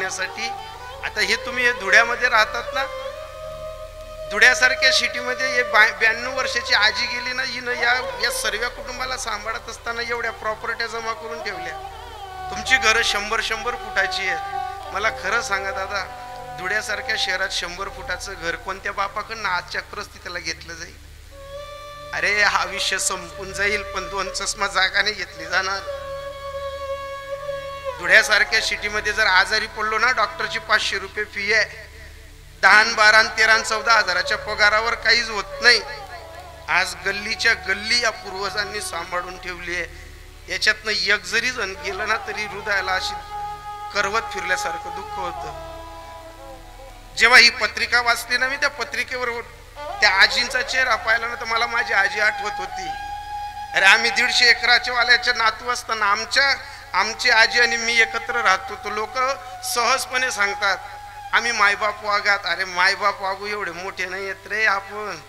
साठी आता हे तुम्ही धुळ्यामध्ये राहतात ना, धुळ्यासारख्या सिटीमध्ये हे 92 वर्षाची आजी गेली ना, हिनं या सर्व कुटुंबाला सांभाळत असताना एवढ्या प्रॉपर्ट्या जमा करून ठेवल्या. तुमची घरं 100 फुटाची आहेत. मला खरं सांगा दादा, धुळ्यासारख्या शहरात 100 फुटाचं घर कोणत्या बापाकडनं आजच्या परिस्थितीला घेतलं जाईल? अरे हा विषय संपून जाईल, पण 2 चष्मा जागाने घेतली जाणार. धुळ्यासारख्या सिटीमध्ये जर आजारी पडलो ना, डॉक्टरची 500 रुपये फी आहे. 10, 12, 13, 14 हजाराच्या पगारावर काहीच होत नाही. आज गल्लीच्या गल्ली या पूर्वजांनी सांभाळून ठेवली आहे. याच्यातनं एक जरी जण गेलं ना, तरी हृदयाला अशी करवत फिरल्यासारखं दुःख होतं. जेव्हा ही पत्रिका वाचली ना, मी त्या पत्रिकेवर त्या आजींचा चेहरा पाहिला ना, तर मला माझी आजी आठवत होती. अरे आम्ही 150 एकराच्या वाल्याच्या नातू असताना आमची आजी आणि मी एकत्र राहतो. तो लोक सहजपणे सांगतात आम्ही मायबाप वागात. अरे मायबाप वागू एवढे मोठे नाही येत रे आपण.